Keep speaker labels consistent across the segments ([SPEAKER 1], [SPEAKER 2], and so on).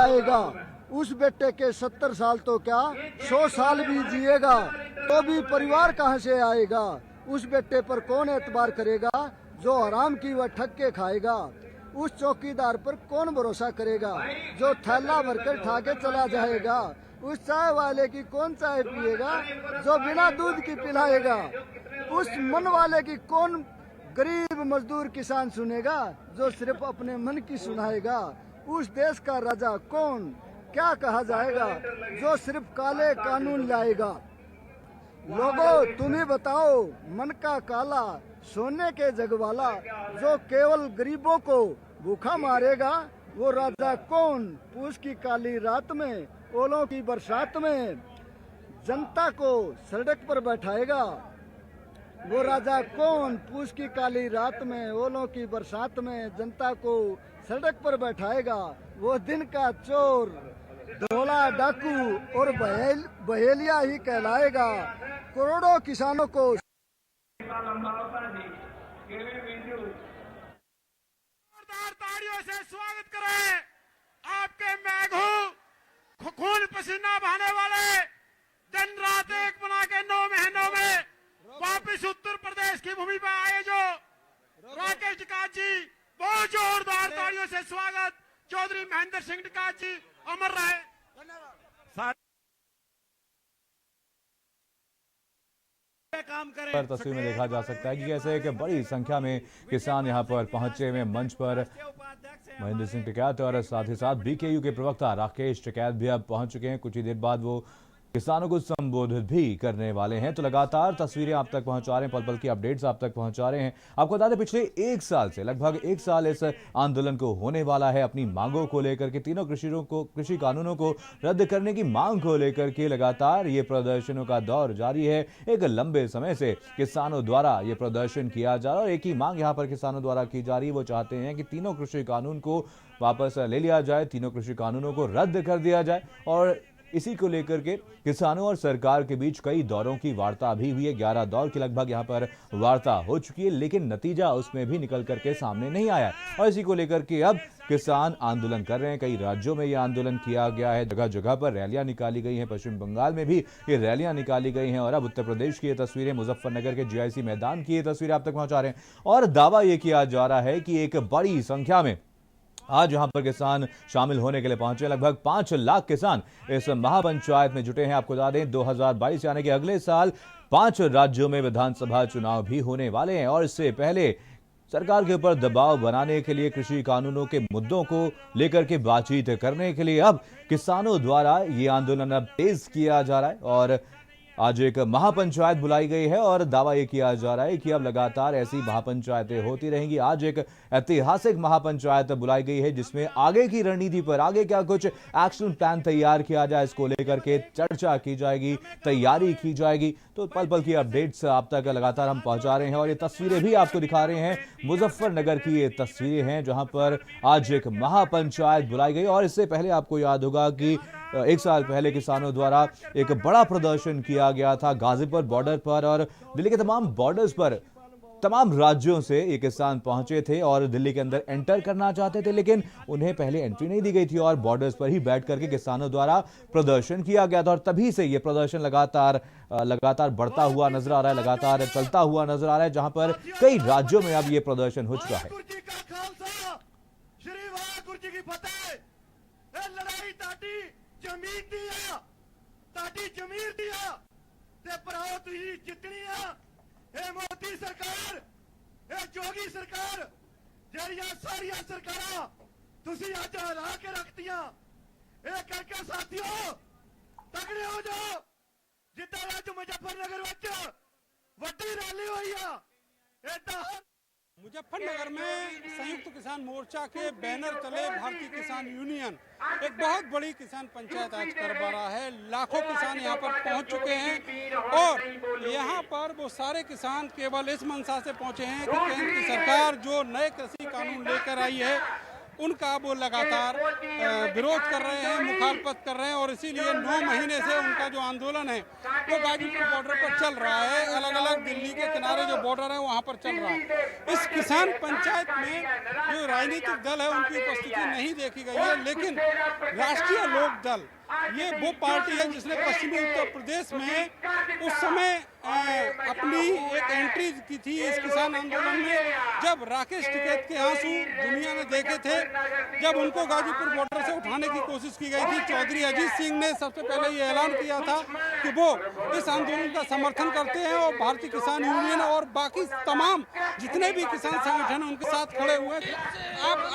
[SPEAKER 1] खाएगा। उस बेटे के 70 साल तो क्या 100 साल भी जिएगा तो भी परिवार कहाँ से आएगा। उस बेटे पर कौन एतबार करेगा जो हराम की वह ठग के खाएगा। उस चौकीदार पर कौन भरोसा करेगा जो थैला भरकर ठा के चला जाएगा। उस चाय वाले की कौन चाय पिएगा जो बिना दूध की पिलाएगा। उस मन वाले की कौन गरीब मजदूर किसान सुनेगा जो सिर्फ अपने मन की सुनाएगा। उस देश का राजा कौन क्या कहा जाएगा जो सिर्फ काले कानून लाएगा। लोगों तुम ही बताओ मन का काला सोने के जगवाला जो केवल गरीबों को भूखा मारेगा। वो राजा कौन पूस की काली रात में ओलों की बरसात में जनता को सड़क पर बैठाएगा। वो राजा कौन पूस की काली रात में ओलों की बरसात में जनता को सड़क पर बैठाएगा। वो दिन का चोर धोला डाकू और बहेलिया ही कहलाएगा। करोड़ों किसानों को
[SPEAKER 2] जोरदार तालियों से स्वागत करें आपके मेघों खून पसीना बहाने वाले दिन रात एक बना के 9 महीनों में वापिस उत्तर प्रदेश की भूमि पर आए जो राकेश टिकायत जी, बहुत जोरदार तालियों से स्वागत। चौधरी महेंद्र सिंह टिकायत जी अमर रहे।
[SPEAKER 3] पर तस्वीर में देखा जा सकता है कि कैसे एक बड़ी संख्या में किसान यहां पर पहुंचे हुए मंच पर महेंद्र सिंह टिकैत और साथ ही साथ बीकेयू के प्रवक्ता राकेश टिकैत भी अब पहुंच चुके हैं। कुछ ही देर बाद वो किसानों को संबोधित भी करने वाले हैं। तो लगातार तस्वीरें आप तक पहुंचा रहे हैं, पल पल की अपडेट्स आप तक पहुंचा रहे हैं। आपको बता दें पिछले 1 साल से लगभग 1 साल इस आंदोलन को होने वाला है। अपनी मांगों को लेकर के तीनों कृषि कानूनों को रद्द करने की मांग को लेकर के लगातार ये प्रदर्शनों का दौर जारी है। एक लंबे समय से किसानों द्वारा ये प्रदर्शन किया जा रहा है और एक ही मांग यहाँ पर किसानों द्वारा की जा रही है। वो चाहते हैं कि तीनों कृषि कानून को वापस ले लिया जाए, तीनों कृषि कानूनों को रद्द कर दिया जाए। और इसी को लेकर के किसानों और सरकार के बीच कई दौरों की वार्ता अभी हुई है। 11 दौर की लगभग यहां पर वार्ता हो चुकी है, लेकिन नतीजा उसमें भी निकल करके सामने नहीं आया है। और इसी को लेकर के अब किसान आंदोलन कर रहे हैं। कई राज्यों में यह आंदोलन किया गया है, जगह जगह पर रैलियां निकाली गई हैं। पश्चिम बंगाल में भी ये रैलियां निकाली गई हैं। और अब उत्तर प्रदेश की ये तस्वीरें, मुजफ्फरनगर के जीआईसी मैदान की ये तस्वीरें आप तक पहुंचा रहे हैं। और दावा यह किया जा रहा है कि एक बड़ी संख्या में आज यहां पर किसान शामिल होने के लिए पहुंचे। लगभग 5 लाख किसान इस महापंचायत में जुटे हैं। आपको बता दें 2022 यानी कि अगले साल 5 राज्यों में विधानसभा चुनाव भी होने वाले हैं। और इससे पहले सरकार के ऊपर दबाव बनाने के लिए, कृषि कानूनों के मुद्दों को लेकर के बातचीत करने के लिए अब किसानों द्वारा ये आंदोलन अब तेज किया जा रहा है। और आज एक महापंचायत बुलाई गई है और दावा यह किया जा रहा है कि अब लगातार ऐसी महापंचायतें होती रहेंगी। आज एक ऐतिहासिक महापंचायत बुलाई गई है जिसमें आगे की रणनीति पर, आगे क्या कुछ एक्शन प्लान तैयार किया जाए, इसको लेकर के चर्चा की जाएगी, तैयारी की जाएगी। तो पल पल की अपडेट्स आप तक लगातार हम पहुंचा रहे हैं और ये तस्वीरें भी आपको दिखा रहे हैं। मुजफ्फरनगर की ये तस्वीरें हैं जहां पर आज एक महापंचायत बुलाई गई। और इससे पहले आपको याद होगा कि 1 साल पहले किसानों द्वारा एक बड़ा प्रदर्शन किया गया था गाजीपुर बॉर्डर पर। और दिल्ली के तमाम बॉर्डर्स पर तमाम राज्यों से ये किसान पहुंचे थे और दिल्ली के अंदर एंटर करना चाहते थे, लेकिन उन्हें पहले एंट्री नहीं दी गई थी और बॉर्डर्स पर ही बैठ करके किसानों द्वारा प्रदर्शन किया गया था। और तभी से ये प्रदर्शन लगातार बढ़ता हुआ नजर आ रहा है, लगातार चलता हुआ नजर आ रहा है, जहां पर कई राज्यों में अब ये प्रदर्शन हो चुका है।
[SPEAKER 2] जमीन दिया ताटी जमीर दिया ते भराओ तुसी जितनियां ए मोदी सरकार, ए जोगी सरकार, जेड़ियां सारियां सरकारां तुसी अज हरा के रखतियां। ए करके साथियों तगड़े हो जाओ। जिद्दां अज मुजफ्फरनगर विच वड्डी रैली हुई आ। इदां
[SPEAKER 4] मुजफ्फरनगर में संयुक्त किसान मोर्चा के बैनर तले भारतीय किसान यूनियन एक बहुत बड़ी किसान पंचायत आज करवा रहा है। लाखों किसान यहाँ पर पहुँच चुके हैं और यहाँ पर वो सारे किसान केवल इस मंशा से पहुँचे हैं कि केंद्र की सरकार जो नए कृषि कानून लेकर आई है उनका वो लगातार विरोध कर रहे हैं, मुखालफत कर रहे हैं और इसीलिए 9 महीने से उनका जो आंदोलन है वो गाजीपुर बॉर्डर पर चल रहा है। अलग अलग दिल्ली के किनारे जो बॉर्डर है वहाँ पर चल रहा है। इस किसान पंचायत में जो राजनीतिक दल है उनकी उपस्थिति नहीं देखी गई है, लेकिन राष्ट्रीय लोक दल ये वो पार्टी है जिसने पश्चिमी उत्तर प्रदेश में उस समय अपनी एक एंट्री की थी इस किसान आंदोलन में, जब राकेश टिकैत के आंसू दुनिया ने देखे थे, जब उनको गाजीपुर बॉर्डर से उठाने की कोशिश की गई थी। चौधरी अजीत सिंह ने सबसे पहले ये ऐलान किया था कि वो इस आंदोलन का समर्थन करते हैं और भारतीय किसान यूनियन और बाकी तमाम जितने भी किसान संगठन हैं उनके साथ खड़े हुए।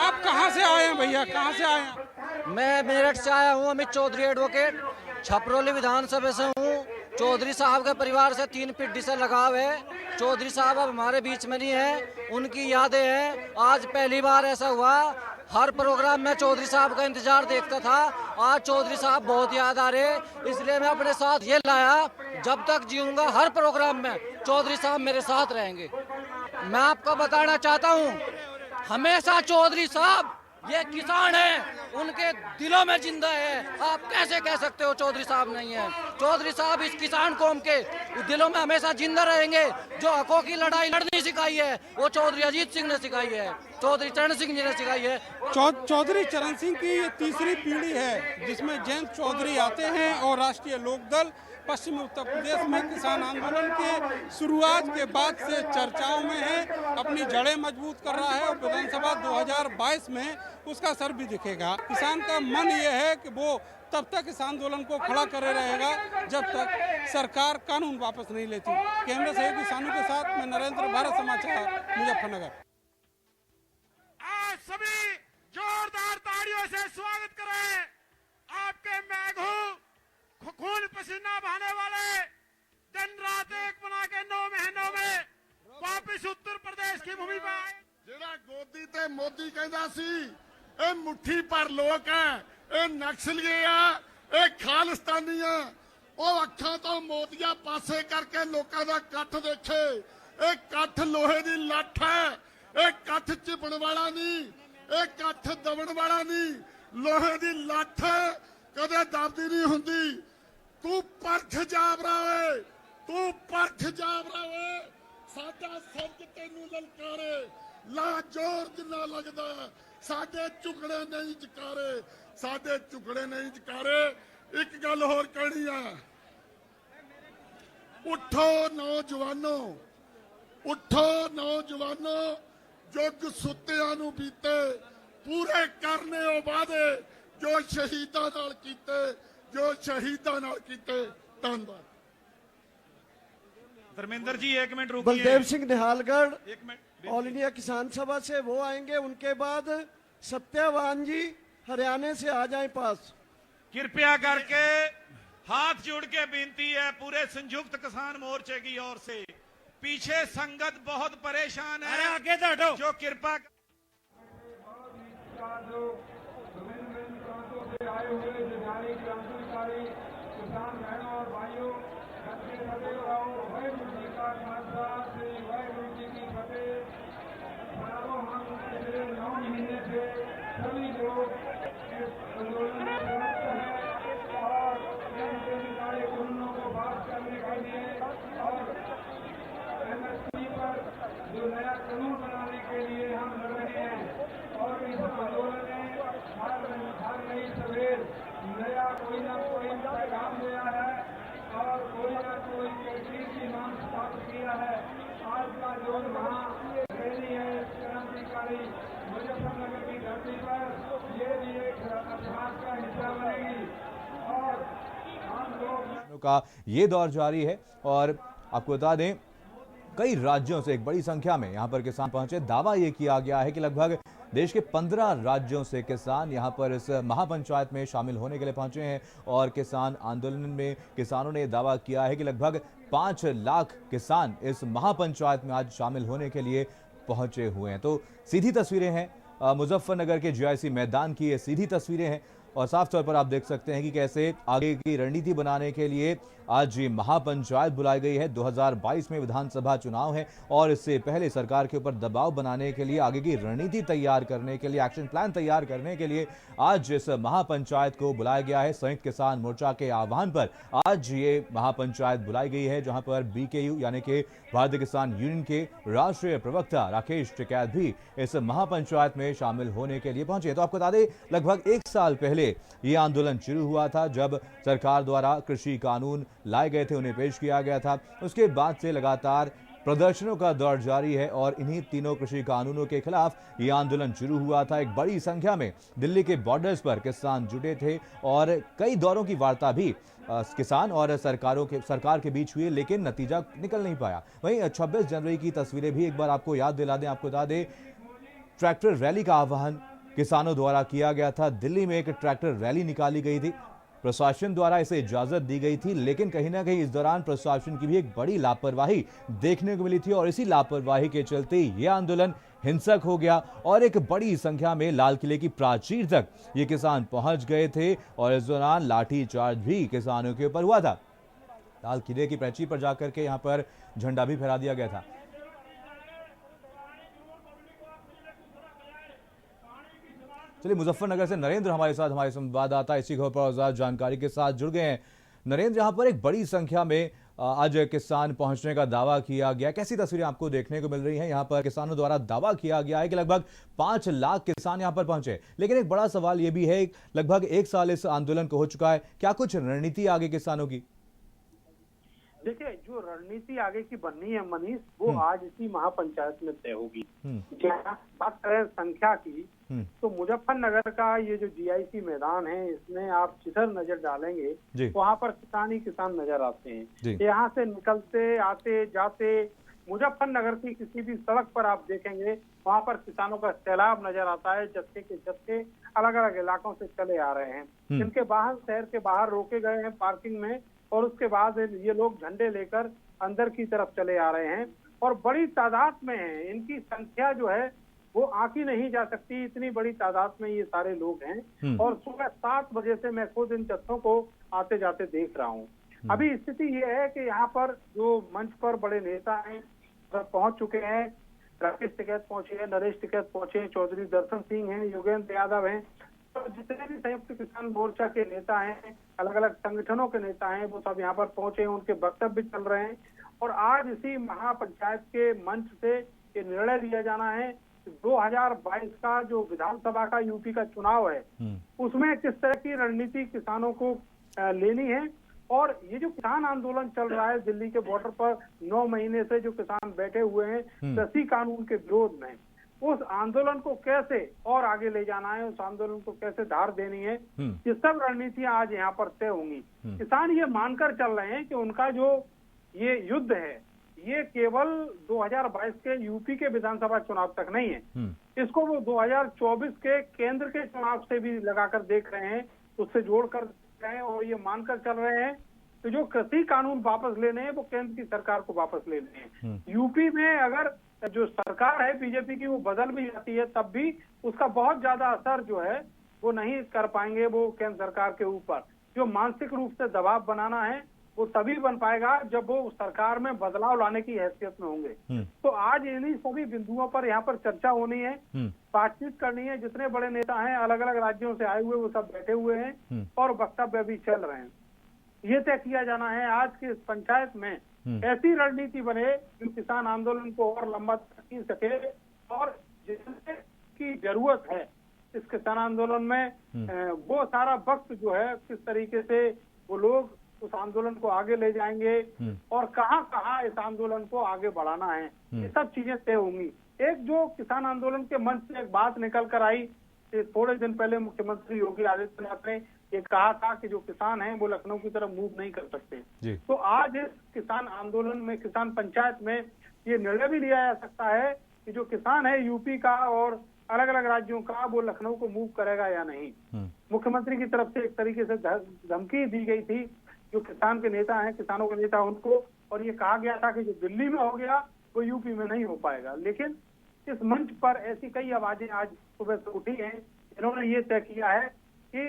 [SPEAKER 4] आप कहाँ से आए हैं भैया, कहाँ से आए हैं?
[SPEAKER 5] मैं मेरठ से आया हूँ, अमित चौधरी एडवोकेट, छपरौली विधानसभा से हूँ। चौधरी साहब के परिवार से 3 पीढ़ी से लगाव है। चौधरी साहब अब हमारे बीच में नहीं है, उनकी यादें हैं। आज पहली बार ऐसा हुआ, हर प्रोग्राम में चौधरी साहब का इंतजार देखता था। आज चौधरी साहब बहुत याद आ रहे, इसलिए मैं अपने साथ ये लाया, जब तक जीऊंगा हर प्रोग्राम में चौधरी साहब मेरे साथ रहेंगे। मैं आपको बताना चाहता हूँ, हमेशा चौधरी साहब ये किसान है, उनके दिलों में जिंदा है। आप कैसे कह सकते हो चौधरी साहब नहीं है? चौधरी साहब इस किसान कौम के दिलों में हमेशा जिंदा रहेंगे। जो हकों की लड़ाई लड़नी सिखाई है वो चौधरी अजीत सिंह ने सिखाई है, चौधरी चरण सिंह जी ने सिखाई है।
[SPEAKER 4] चौधरी चरण सिंह की ये तीसरी पीढ़ी है जिसमें जयंत चौधरी आते हैं और राष्ट्रीय लोकदल पश्चिमी उत्तर प्रदेश में किसान आंदोलन के शुरुआत के बाद से चर्चाओं में है, अपनी जड़ें मजबूत कर रहा है और विधानसभा 2022 में उसका असर भी दिखेगा। किसान का मन ये है कि वो तब तक इस आंदोलन को खड़ा करे रहेगा जब तक सरकार कानून वापस नहीं लेती। कैमरे से किसानों के साथ में नरेंद्र, भारत समाचार, मुजफ्फरनगर।
[SPEAKER 2] आप सभी जोरदार तालियों से स्वागत करें आपके मैघू खून पसीना बहाने वाले, दिन रात एक बना के 9 महीनों में वापिस उत्तर प्रदेश की भूमि पर आए।
[SPEAKER 6] ਜਿਹੜਾ ਗੋਦੀ ਤੇ ਮੋਦੀ ਕਹਿੰਦਾ ਸੀ ਇਹ ਮੁੱਠੀ ਪਰ ਲੋਕ ਹੈ, ਇਹ ਨਕਸਲੀਏ ਆ, ਇਹ ਖਾਲਿਸਤਾਨੀ ਆ, ਉਹ ਅੱਖਾਂ ਤੋਂ ਮੋਤੀਆ ਪਾਸੇ ਕਰਕੇ ਲੋਕਾਂ ਦਾ ਇਕੱਠ ਦੇਖੇ। ਇਹ ਇਕੱਠ ਲੋਹੇ ਦੀ ਲੱਠ ਹੈ, ਇਹ ਇਕੱਠ ਝਿਪਣ ਵਾਲਾ ਨਹੀਂ, ਇਹ ਇਕੱਠ ਦਬਣ ਵਾਲਾ ਨਹੀਂ। ਲੋਹੇ ਦੀ ਲੱਠ ਕਦੇ ਦਬਦੀ ਨਹੀਂ ਹੁੰਦੀ। ਤੂੰ ਪਰਖ ਜਾਵਰਾ ਓਏ, ਤੂੰ ਪਰਖ ਜਾਵਰਾ ਓਏ, ਸਾਡਾ ਸਿਰ ਤੈਨੂੰ ਲਲਕਾਰੇ, ਲਾ ਜ਼ੋਰ ਜਿੰਨਾ ਲੱਗਦਾ, ਸਾਡੇ ਝੁਕੜੇ ਨਹੀਂ ਜਕਾਰੇ, ਸਾਡੇ ਝੁਕੜੇ ਨਹੀਂ ਜਕਾਰੇ। ਇੱਕ ਗੱਲ ਹੋਰ ਕਹਿਣੀ ਆ, ਉੱਠੋ ਨੌਜਵਾਨੋ, ਉੱਠੋ ਨੌਜਵਾਨੋ, ਜੁਗ ਸੁੱਤਿਆਂ ਨੂੰ ਬੀਤੇ, ਪੂਰੇ ਕਰਨੇ ਉਹ ਵਾਅਦੇ ਜੋ ਸ਼ਹੀਦਾਂ ਨਾਲ ਕੀਤੇ, जो शहीदा नाल कीते। धन्यवाद।
[SPEAKER 2] धर्मेंद्र जी 1 मिनट रुकिए।
[SPEAKER 1] Baldev Singh Nihalgarh,
[SPEAKER 2] 1 minute.
[SPEAKER 1] All India किसान सभा से वो आएंगे, उनके बाद सत्यवान जी हरियाणा से आ जाएं पास।
[SPEAKER 2] कृपया करके हाथ जोड़ के बेनती है पूरे संयुक्त किसान मोर्चे की ओर से, पीछे संगत बहुत परेशान है, आगे हटो, जो कृपा
[SPEAKER 7] आए हुए दिव्यांग क्रांतिकारी किसान बहनों और भाइयों, वाहिगुरु जी का खालसा, श्री वाहिगुरु जी की फतेह। बराबर हम पिछले 9 महीने से सभी लोग इस आंदोलन में व्यस्त हैं और क्रांतिकारी कानूनों को पास करने के लिए और MSP पर जो नया कानून बनाने के लिए हम लड़ रहे हैं। और इस आंदोलन में हर नई सवेर नया कोई ना कोई पैगाम दिया है और कोई ना कोई तहरीर की मांग स्थापित किया है। आज का जो वहाँ रैली है क्रांतिकारी मुजफ्फरनगर की धरती पर, ये भी एक अभ्यास का हिस्सा बनेगी और हम लोग
[SPEAKER 3] का ये दौर जारी है। और आपको बता दें, कई राज्यों से एक बड़ी संख्या में यहां पर किसान पहुंचे। दावा ये किया गया है कि लगभग देश के 15 राज्यों से किसान यहां पर इस महापंचायत में शामिल होने के लिए पहुंचे हैं। और किसान आंदोलन में किसानों ने दावा किया है कि लगभग 5 लाख किसान इस महापंचायत में आज शामिल होने के लिए पहुंचे हुए हैं। तो सीधी तस्वीरें हैं मुजफ्फरनगर के GIC मैदान की, ये सीधी तस्वीरें हैं। और साफ तौर पर आप देख सकते हैं कि कैसे आगे की रणनीति बनाने के लिए आज ये महापंचायत बुलाई गई है। 2022 में विधानसभा चुनाव है और इससे पहले सरकार के ऊपर दबाव बनाने के लिए, आगे की रणनीति तैयार करने के लिए, एक्शन प्लान तैयार करने के लिए आज इस महापंचायत को बुलाया गया है। संयुक्त किसान मोर्चा के आह्वान पर आज ये महापंचायत बुलाई गई है, जहां पर बीकेयू यानी कि भारतीय किसान यूनियन के राष्ट्रीय प्रवक्ता राकेश टिकैत भी इस महापंचायत में शामिल होने के लिए पहुंचे। तो आपको बता दें, लगभग 1 साल पहले ये आंदोलन शुरू हुआ था, जब सरकार द्वारा कृषि कानून लाए गए थे, उन्हें पेश किया गया था। उसके बाद से लगातार प्रदर्शनों का दौर जारी है और इन्हीं तीनों कृषि कानूनों के खिलाफ ये आंदोलन शुरू हुआ था। एक बड़ी संख्या में दिल्ली के बॉर्डर्स पर किसान जुटे थे और कई दौरों की वार्ता भी किसान और सरकार के बीच हुई, लेकिन नतीजा निकल नहीं पाया। वहीं 26 जनवरी की तस्वीरें भी एक बार आपको याद दिला दें, आपको बता दें, ट्रैक्टर रैली का आह्वान किसानों द्वारा किया गया था। दिल्ली में एक ट्रैक्टर रैली निकाली गई थी, प्रशासन द्वारा इसे इजाजत दी गई थी, लेकिन कहीं ना कहीं इस दौरान प्रशासन की भी एक बड़ी लापरवाही देखने को मिली थी और इसी लापरवाही के चलते यह आंदोलन हिंसक हो गया और एक बड़ी संख्या में लाल किले की प्राचीर तक ये किसान पहुंच गए थे और इस दौरान लाठी चार्ज भी किसानों के ऊपर हुआ था। लाल किले की प्राचीर पर जाकर के यहाँ पर झंडा भी फहरा दिया गया था। चलिए, मुजफ्फरनगर से नरेंद्र हमारे संवाददाता इसी खबर पर और ज्यादा जानकारी के साथ जुड़ गए हैं। नरेंद्र, यहाँ पर एक बड़ी संख्या में आज किसान पहुंचने का दावा किया गया, कैसी तस्वीरें आपको देखने को मिल रही हैं? यहाँ पर किसानों द्वारा दावा किया गया है कि लगभग 5 लाख किसान यहाँ पर पहुंचे, लेकिन एक बड़ा सवाल ये भी है, लगभग 1 साल इस आंदोलन को हो चुका है, क्या कुछ रणनीति आगे किसानों की?
[SPEAKER 8] देखिए, जो रणनीति आगे की बननी है मनीष, वो आज इसी महापंचायत में तय होगी। जहाँ बात करें संख्या की, तो मुजफ्फरनगर का ये जो जीआईसी मैदान है, इसमें आप जिधर नजर डालेंगे वहाँ पर किसान ही किसान नजर आते हैं। यहाँ से निकलते आते जाते मुजफ्फरनगर की किसी भी सड़क पर आप देखेंगे, वहाँ पर किसानों का सैलाब नजर आता है। जत्थे के जत्थे अलग अलग इलाकों से चले आ रहे हैं, इनके बाहर, शहर के बाहर रोके गए हैं पार्किंग में, और उसके बाद ये लोग झंडे लेकर अंदर की तरफ चले आ रहे हैं और बड़ी तादाद में हैं। इनकी संख्या जो है वो आंकी नहीं जा सकती, इतनी बड़ी तादाद में ये सारे लोग हैं और सुबह 7 बजे से मैं खुद इन जत्थों को आते जाते देख रहा हूँ। अभी स्थिति ये है कि यहाँ पर जो मंच पर बड़े नेता हैं पहुंच चुके हैं। राकेश टिकैत पहुंचे हैं, नरेश टिकैत पहुंचे हैं, चौधरी दर्शन सिंह हैं, योगेंद्र यादव हैं, तो जितने भी संयुक्त किसान मोर्चा के नेता हैं, अलग अलग संगठनों के नेता हैं, वो सब यहाँ पर पहुंचे हैं, उनके वक्तव्य भी चल रहे हैं। और आज इसी महापंचायत के मंच से ये निर्णय लिया जाना है 2022 का जो विधानसभा का यूपी का चुनाव है, उसमें किस तरह की रणनीति किसानों को लेनी है। और ये जो किसान आंदोलन चल रहा है दिल्ली के बॉर्डर पर 9 महीने से, जो किसान बैठे हुए हैं कृषि कानून के विरोध में, उस आंदोलन को कैसे और आगे ले जाना है, उस आंदोलन को कैसे धार देनी है, ये सब रणनीतियां आज यहाँ पर तय होंगी। किसान ये मानकर चल रहे हैं कि उनका जो ये युद्ध है, ये केवल 2022 के यूपी के विधानसभा चुनाव तक नहीं है, इसको वो 2024 के केंद्र के चुनाव से भी लगाकर देख रहे हैं, उससे जोड़कर रहे हैं और ये मानकर चल रहे हैं कि जो कृषि कानून वापस लेने हैं वो केंद्र की सरकार को वापस लेने हैं। यूपी में अगर जो सरकार है बीजेपी की वो बदल भी जाती है, तब भी उसका बहुत ज्यादा असर जो है वो नहीं कर पाएंगे वो केंद्र सरकार के ऊपर। जो मानसिक रूप से दबाव बनाना है वो तभी बन पाएगा जब वो सरकार में बदलाव लाने की हैसियत में होंगे। तो आज इन्हीं सभी बिंदुओं पर यहाँ पर चर्चा होनी है, बातचीत करनी है। जितने बड़े नेता हैं अलग अलग राज्यों से आए हुए वो सब बैठे हुए हैं और वक्तव्य भी चल रहे हैं। ये तय किया जाना है आज की इस पंचायत में ऐसी रणनीति बने जो किसान आंदोलन को और लंबा खींच सके और जिसकी जरूरत है इस किसान आंदोलन में वो सारा वक्त जो है किस तरीके से वो लोग उस आंदोलन को आगे ले जाएंगे और कहां कहां इस आंदोलन को आगे बढ़ाना है, ये सब चीजें तय होंगी। एक जो किसान आंदोलन के मंच से एक बात निकल कर आई, थोड़े दिन पहले मुख्यमंत्री योगी आदित्यनाथ ने ये कहा था कि जो किसान हैं वो लखनऊ की तरफ मूव नहीं कर सकते। तो आज इस किसान आंदोलन में, किसान पंचायत में ये निर्णय भी लिया जा सकता है कि जो किसान है यूपी का और अलग अलग राज्यों का, वो लखनऊ को मूव करेगा या नहीं। मुख्यमंत्री की तरफ से एक तरीके से धमकी दी गई थी जो किसान के नेता हैं, किसानों के नेता उनको, और ये कहा गया था कि जो दिल्ली में हो गया वो यूपी में नहीं हो पाएगा। लेकिन इस मंच पर ऐसी कई आवाजें आज सुबह से उठी हैं, इन्होंने ये तय किया है कि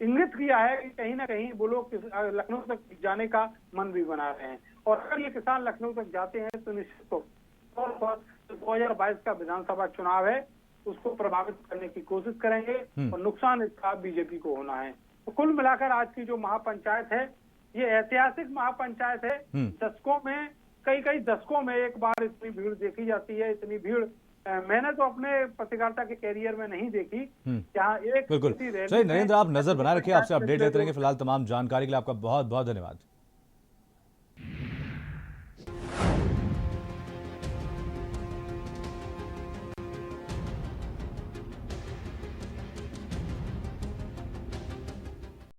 [SPEAKER 8] इंगित किया है कि कहीं ना कहीं वो लोग लखनऊ तक जाने का मन भी बना रहे हैं। और अगर ये किसान लखनऊ तक जाते हैं तो निश्चित तौर पर 2022 का विधानसभा चुनाव है उसको प्रभावित करने की कोशिश करेंगे और नुकसान इसका बीजेपी को होना है। तो कुल मिलाकर आज की जो महापंचायत है ये ऐतिहासिक महापंचायत है। दशकों में कई दशकों में एक बार इतनी भीड़ देखी जाती है। इतनी भीड़ मैंने तो अपने पत्रकारिता के कैरियर में नहीं देखी। जहाँ एक
[SPEAKER 3] बिल्कुल सही। नरेंद्र, आप नजर बनाए रखिए, आपसे अपडेट लेते रहेंगे। फिलहाल तमाम जानकारी के लिए आपका बहुत बहुत धन्यवाद।